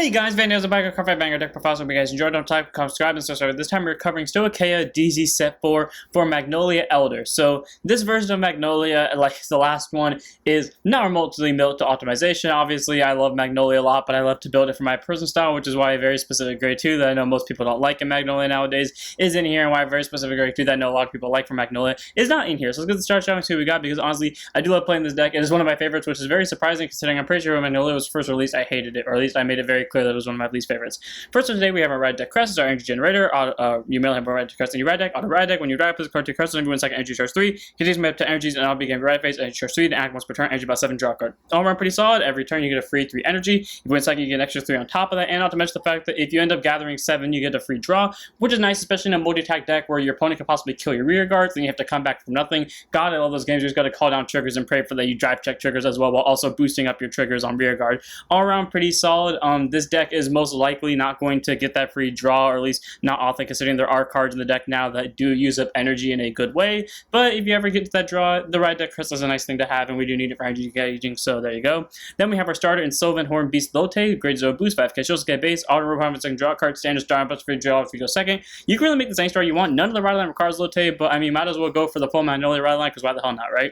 Hey guys, Van Nails back at Car Fight Banger Deck Profile. Hope you guys enjoyed. Don't type, subscribe, and so sorry. This time we're covering Stoicheia DZ Set 4 for Magnolia Elder. So this version of Magnolia, like the last one, is not remotely built to optimization. Obviously, I love Magnolia a lot, but I love to build it for my personal style, which is why a very specific grade 2 that I know most people don't like in Magnolia nowadays is in here, and why a very specific grade 2 that I know a lot of people like for Magnolia is not in here. So let's get the start showing, see what we got, because honestly, I do love playing this deck. It is one of my favorites, which is very surprising considering I'm pretty sure when Magnolia was first released, I hated it, or at least I made it very clear that it was one of my least favorites. First one today, we have our Red Deck Crest. It's our energy generator. You may have a Red Deck Crest in your Red Deck. Auto Red Deck, when you drive, this card to Crest, and every 1 second, energy charge 3. Continues to map to energies, and I'll begin right phase, energy charge 3, then act once per turn, energy about 7, draw a card. All around pretty solid. Every turn, you get a free 3 energy. If you win second, you get an extra 3 on top of that, and not to mention the fact that if you end up gathering 7, you get a free draw, which is nice, especially in a multi-attack deck where your opponent can possibly kill your rear guards, then you have to come back from nothing. God, I love those games. You just got to call down triggers and pray for that you drive check triggers as well, while also boosting up your triggers on rear guard. All around pretty solid. This deck is most likely not going to get that free draw, or at least not often, considering there are cards in the deck now that do use up energy in a good way. But if you ever get to that draw, the Red Deck Crystal is a nice thing to have, and we do need it for energy gauging, so there you go. Then we have our starter in Sylvan Horn Beast Lotte, grade 0 boost, 5k shields, get base, auto requirement second draw card, standard star, plus free draw if you go second. You can really make this any star you want. None of the ride line requires Lotte, but I mean, might as well go for the full Magnolia ride line, because why the hell not, right?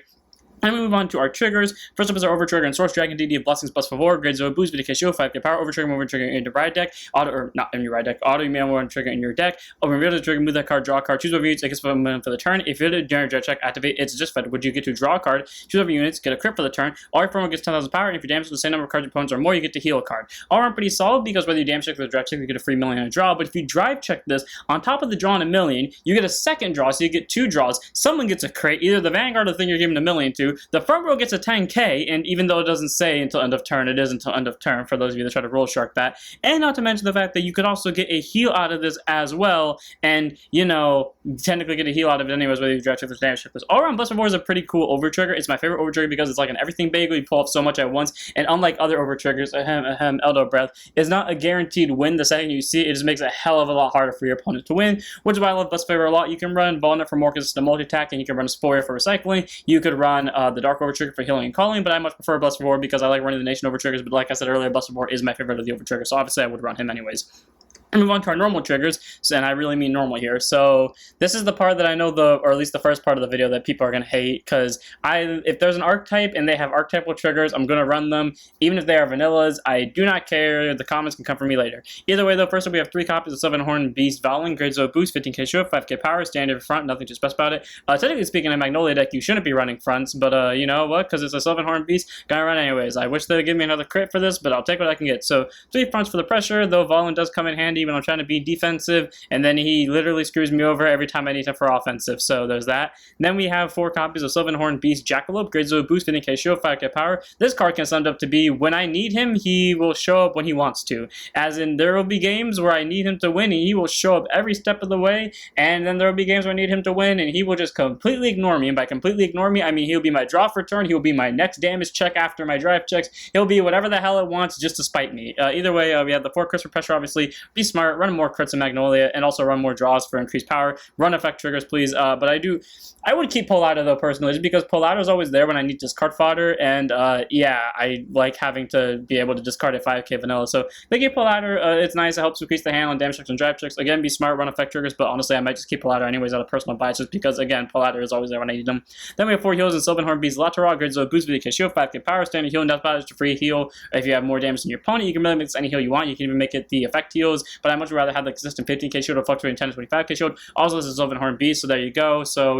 And we move on to our triggers. First up is our Over Trigger and Source Dragon DD of Blessings plus Favor, grade 0 boost, VDK shield, 5k power, Over Trigger, move trigger in your ride deck, auto, or not in your ride deck, auto, you may want to trigger in your deck, open reveal the trigger, move that card, draw a card, choose whatever units, it gets for the turn. If you hit a generate jet check, activate, it's just fed. Would you get to draw a card, choose whatever units, get a crit for the turn, all your form gets 10,000 power, and if you damage the same number of cards your opponents or more, you get to heal a card. All around pretty solid, because whether you damage check or the drive check, you get a free million and a draw, but if you drive check this, on top of the draw in a million, you get a second draw, so you get 2 draws. Someone gets a crit, either the Vanguard or the thing you're giving a million to, the front row gets a 10k, and even though it doesn't say until end of turn, it is until end of turn for those of you that try to roll shark that. And not to mention the fact that you could also get a heal out of this as well, and you know, technically get a heal out of it anyways, whether you draft check or damage check this. All around, Blessed War is a pretty cool over trigger. It's my favorite over trigger because it's like an everything bagel. You pull off so much at once, and unlike other over triggers, Elder Breath is not a guaranteed win the second you see it. It just makes it a hell of a lot harder for your opponent to win, which is why I love Blessed Favor a lot. You can run Vulnerable for more consistent multi-attack, and you can run Spoiler for recycling. You could run the Dark over trigger for healing and calling, but I much prefer Blessed War because I like running the Nation over triggers, but like I said earlier, Blessed War is my favorite of the over triggers, so obviously I would run him anyways. And move on to our normal triggers, and I really mean normal here. So this is the part that I know or at least the first part of the video that people are going to hate, because if there's an archetype and they have archetypal triggers, I'm going to run them, even if they are vanillas. I do not care. The comments can come from me later. Either way, though, first up we have 3 copies of Sylvan Horn Beast Vowling, grade 0 boost, 15k shield, 5k power, standard front, nothing too special about it. Technically speaking, in Magnolia deck, you shouldn't be running fronts, but you know what? Because it's a Sylvan Horn Beast, gotta run anyways. I wish they'd give me another crit for this, but I'll take what I can get. So 3 fronts for the pressure, though Vowling does come in handy when I'm trying to be defensive, and then he literally screws me over every time I need him for offensive, so there's that. And then we have 4 copies of Sylvan Horn Beast Jackalope, grade 0 boost, 15k shield, 5k power. This card can sum up to be, when I need him, he will show up when he wants to. As in, there will be games where I need him to win, and he will show up every step of the way, and then there will be games where I need him to win, and he will just completely ignore me. And by completely ignore me, I mean he'll be my draw for turn, he'll be my next damage check after my drive checks, he'll be whatever the hell it wants just to spite me. Either way, we have the 4 crits for pressure, obviously. Be smart, run more crits in Magnolia, and also run more draws for increased power. Run effect triggers, please. But I would keep Polado though, personally, just because Polado is always there when I need discard fodder, and yeah, I like having to be able to discard at 5k vanilla. So they keep Polado. It's nice. It helps increase the hand on damage checks and drive checks. Again, be smart, run effect triggers, but honestly, I might just keep Polado anyways out of personal bias, just because again, Polado is always there when I need them. Then we have 4 heals in Sylvan Horn Beast Lateral, grade 0 boost, VDK shield, 5k power, standard heal, and death battle is a free heal. If you have more damage than your opponent, you can really make this any heal you want. You can even make it the effect heals, but I much rather have the consistent 15k shield or fluctuating 10 to 25k shield. Also, this is Sylvan Horn Beast, so there you go. So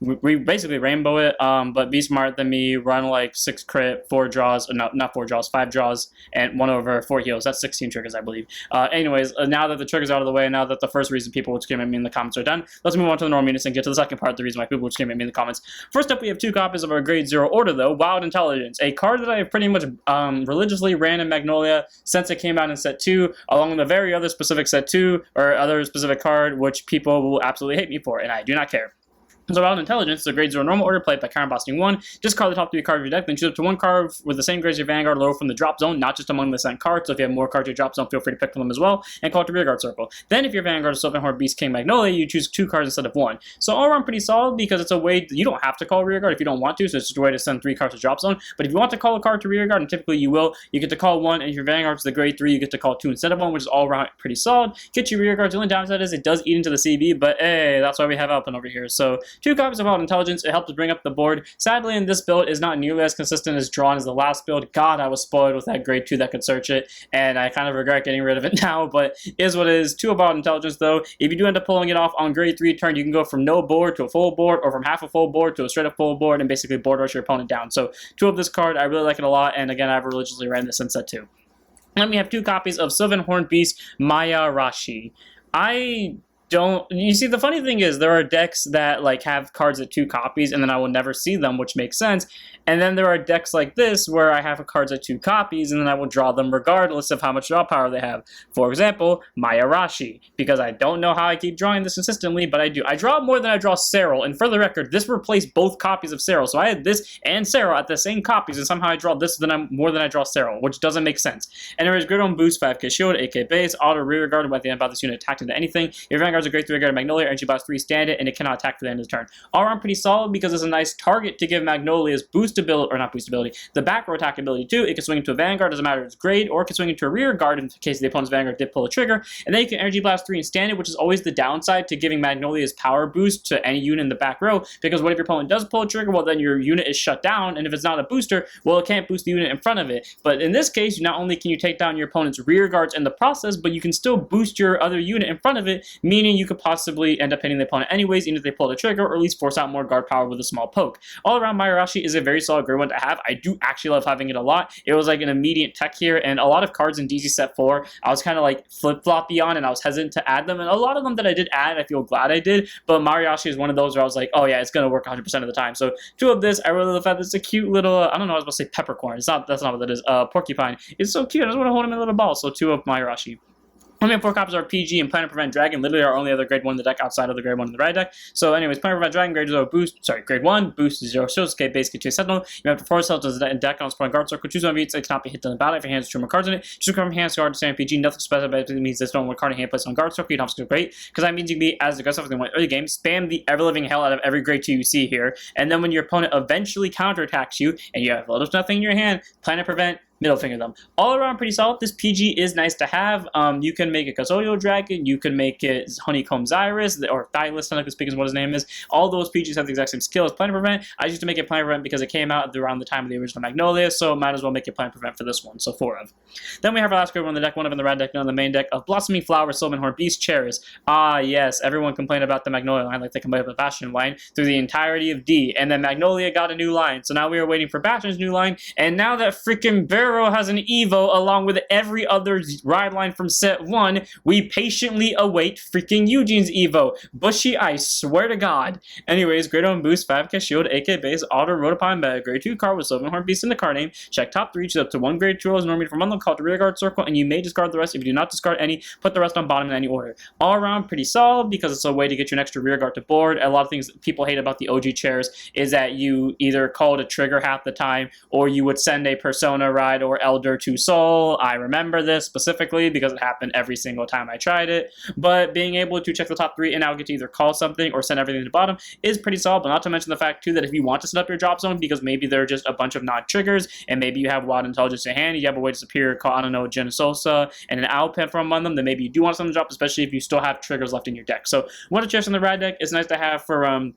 we basically rainbow it, but be smart than me, run like 6 crit, 4 draws, no, not 4 draws, 5 draws, and 1 over 4 heals. That's 16 triggers, I believe. Anyways, now that the triggers are out of the way, now that the first reason people would scream at me in the comments are done, let's move on to the normal units and get to the second part, the reason why people would scream at me in the comments. First up, we have 2 copies of our grade 0 order, though, Wild Intelligence, a card that I have pretty much religiously ran in Magnolia since it came out in set 2, along with a very other specific set 2, or other specific card, which people will absolutely hate me for, and I do not care. So Wild Intelligence is a grade 0 normal order played by counterblasting 1. Discard the top 3 cards of your deck, then choose up to 1 card with the same grade as your Vanguard lower from the drop zone, not just among the sent cards. So if you have more cards in your drop zone, feel free to pick from them as well, and call it to rear guard circle. Then if your Vanguard is Sylvanhorn Beast King Magnolia, you choose 2 cards instead of 1. So all around pretty solid because it's a way, you don't have to call rear guard if you don't want to, so it's just a way to send 3 cards to drop zone. But if you want to call a card to rear guard, and typically you will, you get to call 1, and if your Vanguard's the grade 3, you get to call 2 instead of 1, which is all around pretty solid. Get your rear guards. The only downside is it does eat into the CB, but hey, that's why we have Alpin over here. So 2 copies of Wild Intelligence. It helps bring up the board. Sadly, in this build, is not nearly as consistent as drawn as the last build. God, I was spoiled with that grade 2 that could search it, and I kind of regret getting rid of it now, but is what it is. 2 Wild Intelligence, though. If you do end up pulling it off on grade 3 turn, you can go from no board to a full board, or from half a full board to a straight up full board, and basically board rush your opponent down. So 2 of this card, I really like it a lot, and again, I've religiously ran this in set 2. Then we have 2 copies of Sylvanhorn Beast Maya Rashi. You see, the funny thing is there are decks that like have cards at 2 copies and then I will never see them, which makes sense. And then there are decks like this where I have cards at 2 copies and then I will draw them regardless of how much draw power they have. For example, Maya Rashi, because I don't know how I keep drawing this consistently, but I do. I draw more than I draw Serral, and for the record, this replaced both copies of Serral. So I had this and Serral at the same copies, and somehow I draw this more than I draw Serral, which doesn't make sense. And there is Grid on Boost, 5k Shield, 8k Base, Auto Rear Guard by the end of this unit attacked into anything. Your Vanguard's a grade 3 guard Magnolia, energy blast 3 stand it, and it cannot attack for the end of the turn. All around pretty solid because it's a nice target to give Magnolia's boost ability, or not boost ability, the back row attack ability too. It can swing into a Vanguard, doesn't matter its grade, or it can swing into a rear guard in case the opponent's Vanguard did pull a trigger. And then you can energy blast 3 and stand it, which is always the downside to giving Magnolia's power boost to any unit in the back row, because what if your opponent does pull a trigger? Well, then your unit is shut down, and if it's not a booster, well, it can't boost the unit in front of it. But in this case, not only can you take down your opponent's rear guards in the process, but you can still boost your other unit in front of it, meaning you could possibly end up hitting the opponent anyways, even if they pull the trigger, or at least force out more guard power with a small poke. All around, Maya Rashi is a very solid grade 1 to have. I do actually love having it a lot. It was like an immediate tech here, and a lot of cards in DZ set 4, I was kind of like flip-floppy on, and I was hesitant to add them, and a lot of them that I did add, I feel glad I did, but Maya Rashi is one of those where I was like, oh yeah, it's going to work 100% of the time. So 2 of this, I really love that. It's a cute little, I don't know, I was about to say peppercorn. That's not what that is. Porcupine. It's so cute. I just want to hold him in a little ball. So 2 of Maya Rashi. We have 4 copies of our PG and Plan to Prevent Dragon, literally our only other grade 1 in the deck outside of the grade 1 in the right deck. So anyways, Plan to Prevent Dragon, grade 0 boost, grade 1, boost 0 shields, escape base, get 2 sentinel. You have to force health to the deck on spawn guard circle, choose one of each, it cannot be hit in the battle if your hand has 2 more cards in it. Choose from hands guard to stand PG, nothing special, but it means there's no more card in hand placed on guard circle, you don't have to go great, because that means you can be as aggressive as you want early game, spam the ever-living hell out of every grade 2 you see here, and then when your opponent eventually counterattacks you, and you have little to nothing in your hand, Plan to Prevent, middle finger them. All around pretty solid. This PG is nice to have. You can make it Custodial Dragon, you can make it Honeycomb Zyrus, or Thylus, technically speaking is what his name is. All those PGs have the exact same skill as Plan to Prevent. I used to make it Plan to Prevent because it came out around the time of the original Magnolia, so might as well make it Plan to Prevent for this one, so 4 of. Then we have our last grade 1 in the deck, 1 of in the red deck, none in the main deck, of Blossoming Flower, Sylvanhorn Beast, Cherish. Ah yes, everyone complained about the Magnolia line like they complained about the Bastion line through the entirety of D, and then Magnolia got a new line, so now we are waiting for Bastion's new line, and now that freaking Barrow has an Evo along with every other ride line from set 1, we patiently await freaking Eugene's Evo. Bushy, I swear to God. Anyways, grade 1 boost, 5k shield, 8k base, auto Rotapine bag, grade 2 card with Sylvanhorn Beast in the card name. Check top 3, choose up to 1 grade 2 rolls normally from one called the rear guard circle, and you may discard the rest. If you do not discard any, put the rest on bottom in any order. All around pretty solid because it's a way to get you an extra rear guard to board. A lot of things people hate about the OG chairs is that you either called a trigger half the time, or you would send a Persona ride or Elder to Soul. I remember this specifically because it happened every single time I tried it, but being able to check the top 3 and now get to either call something or send everything to the bottom is pretty solid, but not to mention the fact too that if you want to set up your drop zone because maybe there are just a bunch of non-triggers and maybe you have Wild Intelligence in hand, you have a way to superior call, I don't know, Genesosa and an Alpin from among them, then maybe you do want something to drop, especially if you still have triggers left in your deck. So one of the chairs in the ride deck is nice to have for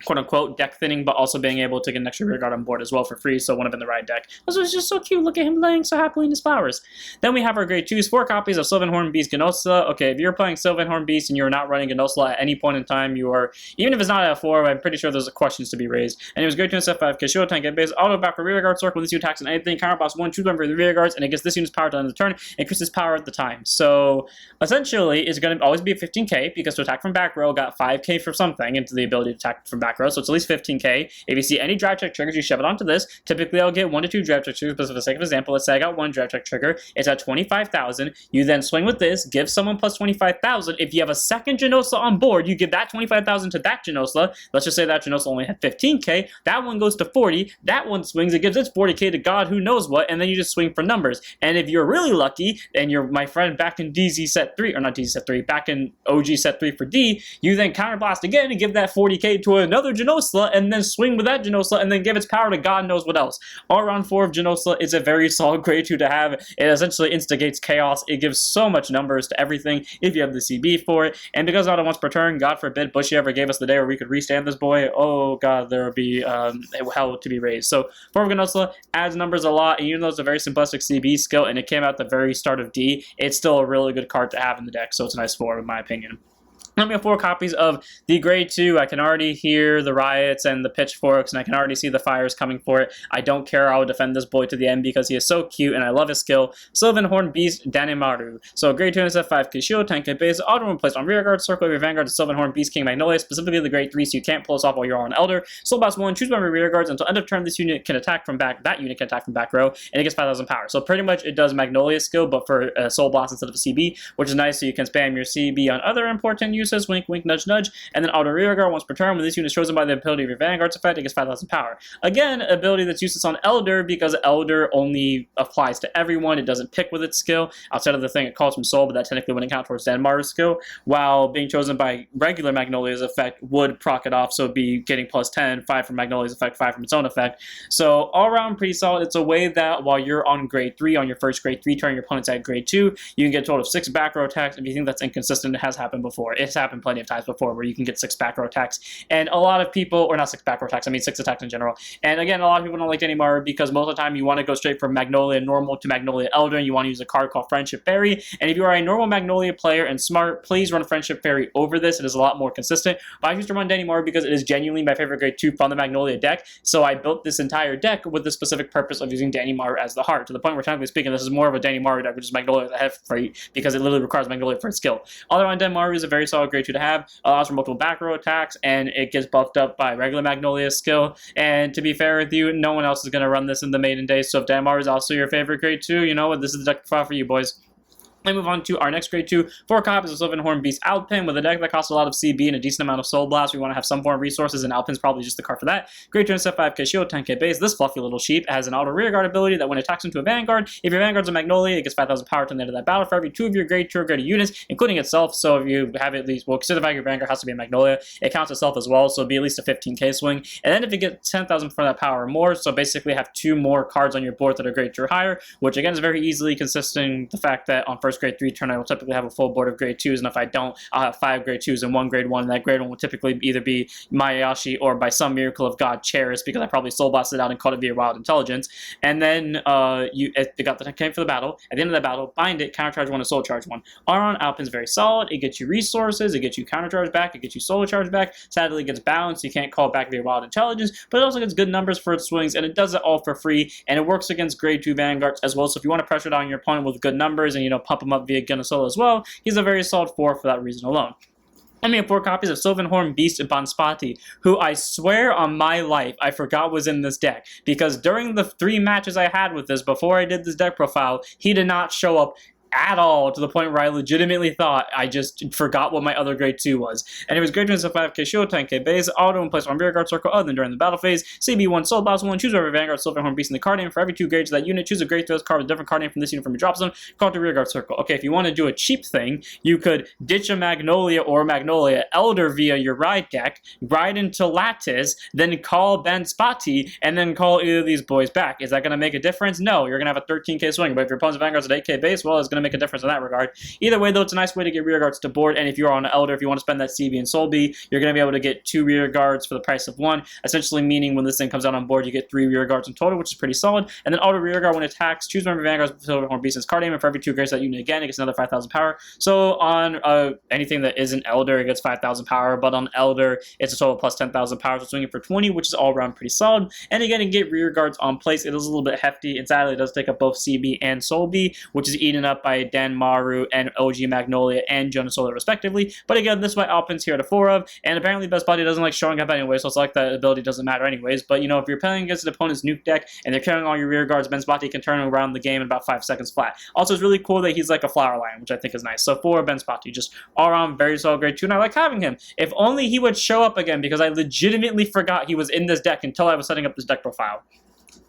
quote-unquote deck thinning, but also being able to get an extra rear guard on board as well for free, so one of in the ride deck. This was just so cute. Look at him laying so happily in his flowers. Then we have our grade 2s, 4 copies of Sylvanhorn Beast Gnosla. Okay, if you're playing Sylvanhorn Beast and you're not running Gnosla at any point in time, you are, even if it's not at 4, I'm pretty sure there's questions to be raised. And it was grade 2 and set 5, Kishio Tank, get base, auto back for rear guard circle, this unit attacks on anything, counter boss 1, choose one for the rear guards, and it gets this unit's power to end the turn, and increases power at the time. So, essentially, it's going to always be a 15k, because to attack from back row got 5k for something, into the ability to attack from back back row, so it's at least 15k. If you see any drive check triggers, you shove it onto this. Typically, I'll get 1 to 2 drive check triggers, but for the sake of example, let's say I got 1 drive check trigger. It's at 25,000. You then swing with this, give someone plus 25,000. If you have a second Genosla on board, you give that 25,000 to that Genosla. Let's just say that Genosla only had 15k. That one goes to 40. That one swings. It gives its 40k to God who knows what, and then you just swing for numbers. And if you're really lucky, and you're my friend back in DZ set 3, or not DZ set 3, back in OG set 3 for D, you then counterblast again and give that 40k to another Genosla, and then swing with that Genosla, and then give its power to God knows what else. All round 4 of Genosla is a very solid grade 2 to have. It essentially instigates chaos. It gives so much numbers to everything if you have the CB for it. And because auto once per turn, God forbid Bushy ever gave us the day where we could restand this boy, oh god, there would be hell to be raised. So 4 of Genosla adds numbers a lot, and even though it's a very simplistic CB skill and it came out at the very start of D, it's still a really good card to have in the deck, so it's a nice 4 in my opinion. Let me have 4 copies of the grade 2. I can already hear the riots and the pitchforks, and I can already see the fires coming for it. I don't care. I will defend this boy to the end because he is so cute, and I love his skill. Sylvan Horn Beast Danimaru. So grade 2 is at 5k shield, 10k base, auto when placed on rearguard, circle of your vanguard to Sylvan Horn Beast King Magnolia, specifically the grade 3, so you can't pull this off while you're on Elder. Soul Blast 1, choose one of your rearguards until end of turn. This unit can attack from back. That unit can attack from back row, and it gets 5,000 power. So pretty much it does Magnolia skill, but for Soul Blast instead of a CB, which is nice, so you can spam your CB on other important uses. Wink, wink, nudge, nudge, and then auto rearguard once per turn. When this unit is chosen by the ability of your Vanguard's effect, it gets 5,000 power. Again, ability that's useless on Elder because Elder only applies to everyone. It doesn't pick with its skill outside of the thing it calls from Soul, but that technically wouldn't count towards Danmar's skill, while being chosen by regular Magnolia's effect would proc it off, so it'd be getting plus 10, 5 from Magnolia's effect, 5 from its own effect. So all around pretty solid. It's a way that while you're on grade 3, on your first grade 3 turn, your opponent's at grade 2, you can get a total of 6 back row attacks. If you think that's inconsistent, it has happened before. It's happened plenty of times before where you can get 6 back row attacks, and a lot of people, or not 6 back row attacks, I mean 6 attacks in general. And again, a lot of people don't like Danimaru because most of the time you want to go straight from Magnolia Normal to Magnolia Elder, and you want to use a card called Friendship Fairy. And if you are a normal Magnolia player and smart, please run Friendship Fairy over this. It is a lot more consistent. But I used to run Danimaru because it is genuinely my favorite grade 2 from the Magnolia deck, so I built this entire deck with the specific purpose of using Danimaru as the heart, to the point where, technically speaking, this is more of a Danimaru deck, which is Magnolia the Heft Freight, because it literally requires Magnolia for its skill. All around, Danimaru is a very solid grade 2 to have, allows for multiple back row attacks, and it gets buffed up by regular Magnolia's skill. And to be fair with you, no one else is going to run this in the maiden days, so if Danimaru is also your favorite grade 2, you know what, this is the deck profile for you, boys. We move on to our next grade 2. 4 copies of Sylvan Horn Beast Alpin. With a deck that costs a lot of CB and a decent amount of Soul Blast, we want to have some form of resources, and Alpin's probably just the card for that. Grade 2 is at 5k shield, 10k base. This fluffy little sheep has an auto rearguard ability that when it attacks into a Vanguard, if your Vanguard's a Magnolia, it gets 5,000 power to the end of that battle for every 2 of your grade 2 or greater units, including itself. So if you have at least, well, consider the fact your Vanguard has to be a Magnolia, it counts itself as well, so it'll be at least a 15k swing. And then if you get 10,000 for that power or more, so basically have 2 more cards on your board that are grade 2 or higher, which again is very easily consistent the fact that on first grade 3 turn, I will typically have a full board of grade 2s, and if I don't, I'll have 5 grade 2s and 1 grade 1, and that grade 1 will typically either be Mayashi or by some miracle of God Cheris, because I probably soul blasted out and caught it via Wild Intelligence. And then you got the came for the battle. At the end of that battle, bind it, countercharge 1 and soul charge 1. Aron Alpin's very solid. It gets you resources, it gets you countercharge back, it gets you soul charge back. Sadly, it gets balanced, you can't call it back via Wild Intelligence, but it also gets good numbers for its swings, and it does it all for free, and it works against grade 2 Vanguards as well. So if you want to pressure down your opponent with good numbers and, you know, pump him up via Gunasolo as well, he's a very solid 4 for that reason alone. I have 4 copies of Sylvan Horn Beast Banspati, who I swear on my life I forgot was in this deck, because during the 3 matches I had with this before I did this deck profile, he did not show up at all, to the point where I legitimately thought I just forgot what my other grade 2 was. And it was grade 2 is a 5k shield, 10k base, auto and placed on rearguard circle other than during the battle phase. CB1 Soul Blast 1, choose whatever Vanguard Sylvan Horn Beast in the card name. For every 2 grades of that unit, choose a grade 3 card with a different card name from this unit from your drop zone, call it to rearguard circle. Okay, if you want to do a cheap thing, you could ditch a Magnolia or Magnolia Elder via your ride deck, ride into Lattice, then call Banspati, and then call either of these boys back. Is that going to make a difference? No, you're going to have a 13k swing, but if your opponent's Vanguard's at 8k base, well, it's going to make a difference in that regard. Either way, though, it's a nice way to get rear guards to board, and if you're on an Elder, if you want to spend that CB and Soul B, you're going to be able to get 2 rear guards for the price of 1, essentially meaning when this thing comes out on board, you get 3 rear guards in total, which is pretty solid. And then auto rear guard when it attacks, choose one of your Vanguards with Sylvan Horn Beast's card name, and for every 2 grades that unit again, it gets another 5,000 power. So on anything that isn't Elder, it gets 5,000 power, but on Elder, it's a total plus 10,000 power, so swinging for 20, which is all around pretty solid. And again, to get rear guards on place, it is a little bit hefty, and sadly, it does take up both CB and Soul B, which is eaten up by Dan Maru and OG Magnolia and Jonah Solar respectively. But again, this is what Alpin's here to 4 of, and apparently Best Buddy doesn't like showing up anyway, so it's like that ability doesn't matter anyways. But you know, if you're playing against an opponent's nuke deck and they're carrying all your rear guards, Ben Spotty can turn around the game in about 5 seconds flat. Also, it's really cool that he's like a flower lion, which I think is nice. So 4 Ben Spotty, just all around very solid grade 2, and I like having him. If only he would show up again, because I legitimately forgot he was in this deck until I was setting up this deck profile.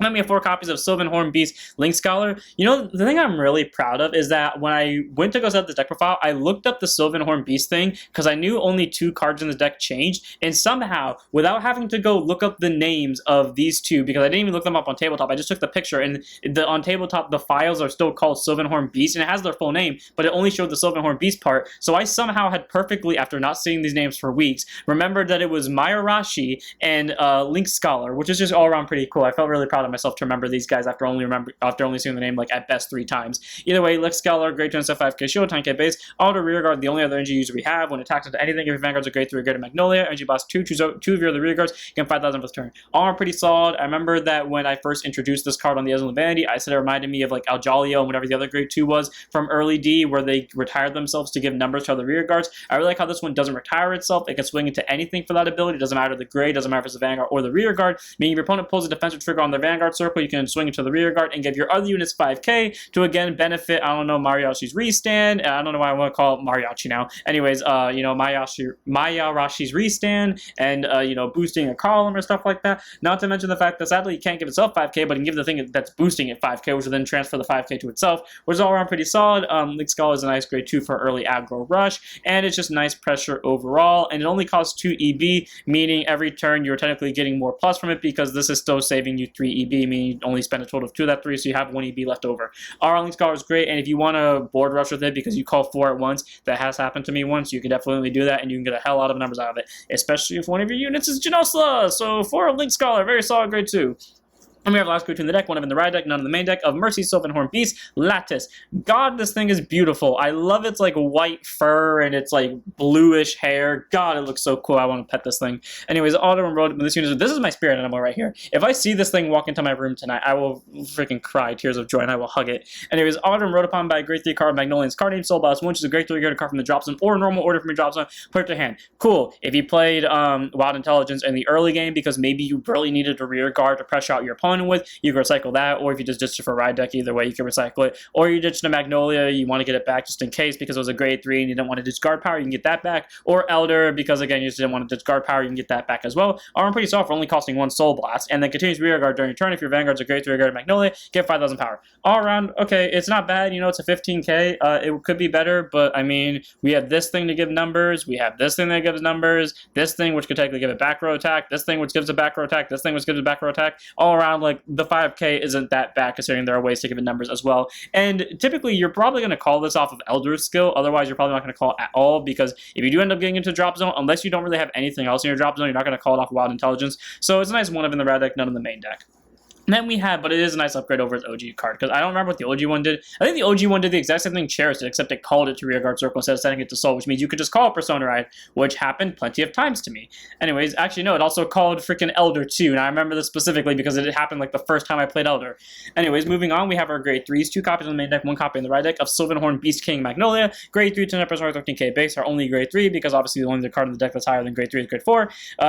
Then we have 4 copies of Sylvan Beast Link Scholar. You know, the thing I'm really proud of is that when I went to go set up this deck profile, I looked up the Sylvan Beast thing because I knew only 2 cards in the deck changed, and somehow, without having to go look up the names of these 2, because I didn't even look them up on tabletop, I just took the picture, and on tabletop the files are still called Sylvan Beast, and it has their full name, but it only showed the Sylvan Beast part, so I somehow had perfectly, after not seeing these names for weeks, remembered that it was Mayarashi and Link Scholar, which is just all around pretty cool. I felt really proud of myself to remember these guys after only seeing the name like at best 3 times. Either way, Link Scholar, grade 2 and 5k shield, 10k base, auto rear guard, the only other energy user we have. When attacks into anything, if your vanguards are grade 3 or greater Magnolia, energy boss 2, choose 2 of your other rear guards, gain 5,000 for the turn. All are pretty solid. I remember that when I first introduced this card on the Ezreal Vanity, I said it reminded me of like Aljalio and whatever the other grade 2 was from early D, where they retired themselves to give numbers to other rear guards. I really like how this one doesn't retire itself. It can swing into anything for that ability. It doesn't matter the grade, doesn't matter if it's a vanguard or the rear guard, meaning if your opponent pulls a defensive trigger on their vanguard circle, you can swing into the rear guard and give your other units 5k to again benefit, I don't know, Mariachi's restand. I don't know why I want to call it Mariachi now. Anyways, you know, Mayarashi's restand and, you know, boosting a column or stuff like that. Not to mention the fact that sadly you can't give itself 5k, but you can give the thing that's boosting it 5k, which will then transfer the 5k to itself, which is all around pretty solid. Link Skull is a nice grade 2 for early aggro rush, and it's just nice pressure overall, and it only costs 2 EB, meaning every turn you're technically getting more plus from it because this is still saving you 3 EB, meaning you only spend a total of 2 of that 3, so you have 1 EB left over. Our Link Scholar is great, and if you want to board rush with it because you call 4 at once, that has happened to me once, you can definitely do that, and you can get a hell lot of numbers out of it, especially if one of your units is Genosla. So 4 Link Scholar, very solid grade 2. And we have last grade 2 in the deck, one of in the ride deck, none in the main deck, of Mercy, Sylvan Beast, Lattice. God, this thing is beautiful. I love its like white fur and its like bluish hair. God, it looks so cool. I want to pet this thing. Anyways, auto enrolled this unit. This is my spirit animal right here. If I see this thing walk into my room tonight, I will freaking cry tears of joy and I will hug it. Anyways, auto enrolled upon by a grade 3 card, Magnolia's card name, Soul Boss 1, which is a grade 3 card from the drop zone or normal order from your drop zone. Put it to hand. Cool. If you played Wild Intelligence in the early game because maybe you really needed a rear guard to pressure out your opponent with, you can recycle that, or if you just ditched it for a ride deck, either way you can recycle it. Or you ditched a Magnolia, you want to get it back just in case because it was a grade 3 and you didn't want to discard power, you can get that back. Or Elder, because again you just didn't want to discard power, you can get that back as well. Arm pretty soft for only costing 1 Soul Blast, and then continues rear guard during your turn. If your Vanguard's a grade 3 guard Magnolia, get 5,000 power. All around, okay, it's not bad, you know, it's a 15k. It could be better, but I mean, we have this thing to give numbers, we have this thing that gives numbers, this thing which could technically give it back row attack, this thing which gives a back row attack, this thing which gives a back row attack. All around, like, the 5k isn't that bad considering there are ways to give it numbers as well. And typically you're probably going to call this off of Elder's skill, otherwise you're probably not going to call it at all, because if you do end up getting into drop zone, unless you don't really have anything else in your drop zone, you're not going to call it off Wild Intelligence. So it's a nice one of in the red deck, none in the main deck. And then we have, but it is a nice upgrade over its OG card, because I don't remember what the OG one did. I think the OG one did the exact same thing Cherish did, except it called it to rear guard circle instead of setting it to soul, which means you could just call it Persona Ride, which happened plenty of times to me. Anyways, actually no, it also called freaking Elder too, and I remember this specifically because it happened like the first time I played Elder. Anyways, moving on, we have our grade 3s, 2 copies on the main deck, 1 copy in the right deck of Sylvan Beast King Magnolia. Grade 3 to 13k base are only grade 3 because obviously the only card in the deck that's higher than grade 3 is grade 4.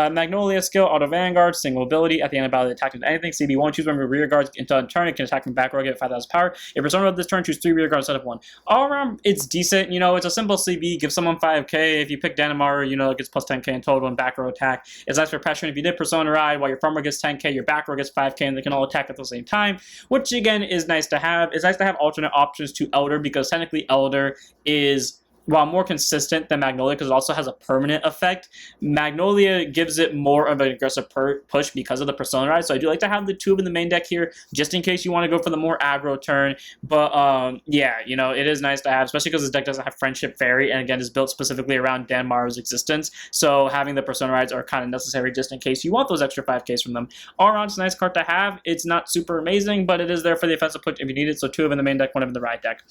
Magnolia skill, auto vanguard, single ability, at the end of battle attack into anything, CB1, choose one of your rear guards into a turn, it can attack from back row, get 5,000 power. If Persona of this turn, choose 3 rear guards instead of 1. All around, it's decent, you know, it's a simple CB, give someone 5k, if you pick Danamaru, you know, it gets plus 10k in total and back row attack. It's nice for pressure, if you did Persona Ride, while your front row gets 10k, your back row gets 5k, and they can all attack at the same time, which again is nice to have. It's nice to have alternate options to Elder, because technically Elder is, while more consistent than Magnolia because it also has a permanent effect, Magnolia gives it more of an aggressive push because of the Persona Ride. So I do like to have the 2 in the main deck here, just in case you want to go for the more aggro turn. But yeah, you know, it is nice to have, especially because this deck doesn't have Friendship Fairy, and again is built specifically around Dan Maru's existence. So having the Persona Rides are kind of necessary just in case you want those extra 5Ks from them. All around, it's a nice card to have. It's not super amazing, but it is there for the offensive push if you need it. So 2 in the main deck, 1 in the ride deck.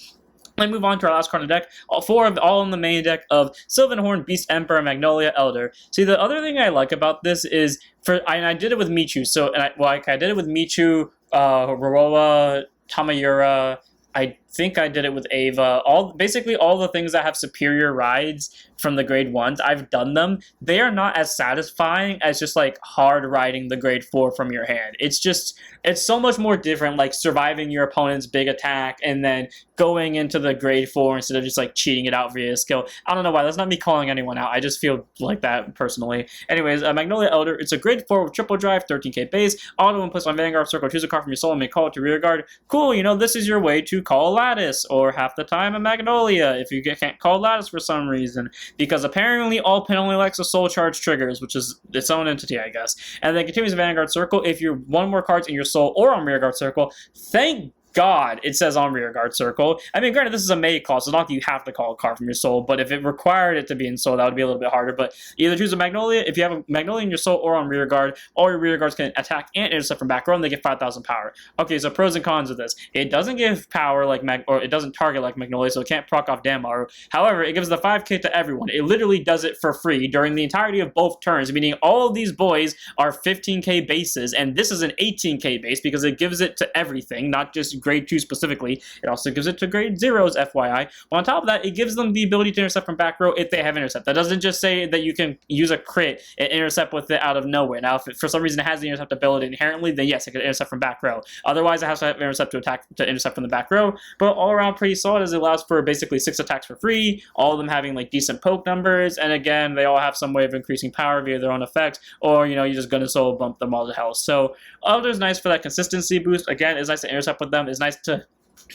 Let's move on to our last card in the deck. All in the main deck of Sylvan Beast Emperor, Magnolia, Elder. See, the other thing I like about this is, I did it with Michu. So, I did it with Michu, Roroa, Tamayura. I think I did it with Ava. Basically all the things that have superior rides from the grade 1s, I've done them. They are not as satisfying as just like hard riding the grade 4 from your hand. It's so much more different, like surviving your opponent's big attack and then going into the grade 4 instead of just like cheating it out via skill. I don't know why. That's not me calling anyone out. I just feel like that personally. Anyways, Magnolia Elder, it's a grade 4 with triple drive, 13k base, auto inputs on Vanguard Circle, choose a card from your soul and may call it to rear guard. Cool, you know, this is your way to call Lattice, or half the time a Magnolia if you can't call Lattice for some reason, because apparently all pin only likes a soul charge triggers, which is its own entity, I guess. And then continues Vanguard Circle. If you're one more cards in your soul or on rear guard circle, thank God it says on rear guard circle. I mean, granted, this is a May call, so it's not that you have to call a card from your soul, but if it required it to be in soul, that would be a little bit harder. But either choose a Magnolia. If you have a Magnolia in your soul or on rear guard, all your rear guards can attack and intercept from back row, and they get 5,000 power. Okay, so pros and cons of this. It doesn't give power like or it doesn't target like Magnolia, so it can't proc off Danmaru. However, it gives the 5k to everyone. It literally does it for free during the entirety of both turns, meaning all of these boys are 15k bases, and this is an 18k base because it gives it to everything, not just grade 2 specifically. It also gives it to grade 0s, FYI. But on top of that, it gives them the ability to intercept from back row if they have intercept. That doesn't just say that you can use a crit and intercept with it out of nowhere. Now, if it, for some reason it has the intercept ability inherently, then yes, it can intercept from back row. Otherwise, it has to have intercept to intercept from the back row. But all around pretty solid, as it allows for basically 6 attacks for free, all of them having like decent poke numbers, and again, they all have some way of increasing power via their own effects, or you know, you're just gonna solo bump them all to hell. So Elder's nice for that consistency boost. Again, it's nice to intercept with them. It's nice to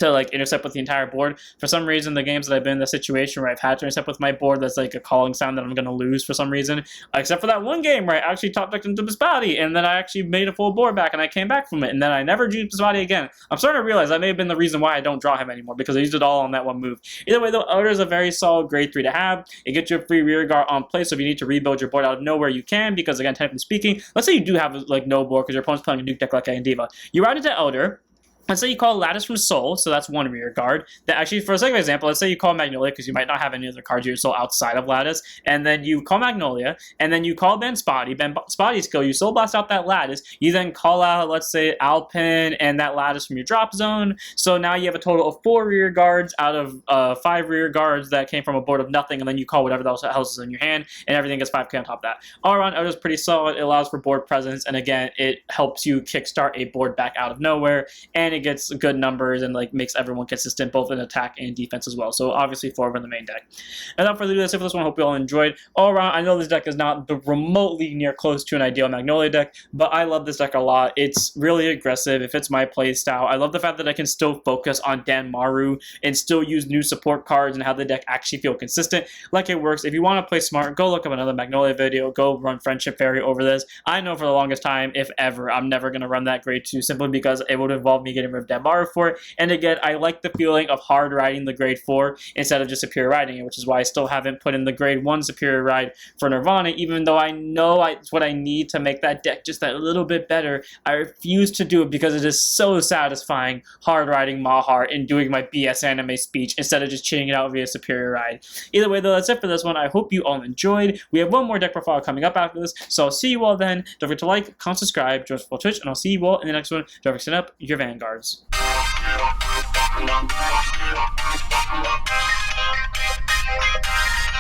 like intercept with the entire board. For some reason, the games that I've been in the situation where I've had to intercept with my board, that's like a calling sound that I'm going to lose for some reason, except for that one game where I actually top decked into Bisbati, and then I actually made a full board back, and I came back from it, and then I never drew Bisbati again. I'm starting to realize that may have been the reason why I don't draw him anymore, because I used it all on that one move. Either way, though, Elder is a very solid grade 3 to have. It gets you a free rear guard on play, so if you need to rebuild your board out of nowhere, you can, because again, technically speaking, let's say you do have like no board because your opponent's playing a nuke deck like I and Diva. You ride into Elder. Let's say you call Lattice from Soul, so that's one rear guard. That actually, for a second example, let's say you call Magnolia, because you might not have any other cards in your soul outside of Lattice, and then you call Magnolia, and then you call Ben Spotty. Ben Spotty's skill, you Soul Blast out that Lattice, you then call out, let's say, Alpin and that Lattice from your drop zone, so now you have a total of 4 rear guards out of 5 rear guards that came from a board of nothing, and then you call whatever else is in your hand, and everything gets 5k on top of that. All around, Elder's pretty solid. It allows for board presence, and again, it helps you kickstart a board back out of nowhere, and it gets good numbers and like makes everyone consistent both in attack and defense as well. So obviously 4 in the main deck. And without further ado, that's it for this one. I hope you all enjoyed. All around, I know this deck is not remotely near close to an ideal Magnolia deck, but I love this deck a lot. It's really aggressive. It fits my play style. I love the fact that I can still focus on Danmaru and still use new support cards and have the deck actually feel consistent like it works. If you want to play smart, go look up another Magnolia video. Go run Friendship Fairy over this. I know for the longest time, if ever, I'm never going to run that grade 2 simply because it would involve me getting rid of Danmaru for it. And again, I like the feeling of hard riding the grade 4 instead of just superior riding it, which is why I still haven't put in the grade 1 superior ride for Nirvana, even though I know it's what I need to make that deck just that little bit better. I refuse to do it because it is so satisfying hard riding Mahar and doing my BS anime speech instead of just cheating it out via superior ride. Either way, though, that's it for this one. I hope you all enjoyed. We have one more deck profile coming up after this, so I'll see you all then. Don't forget to like, comment, subscribe, join us on Twitch, and I'll see you all in the next one. Don't forget to set up your Vanguards. Thank you.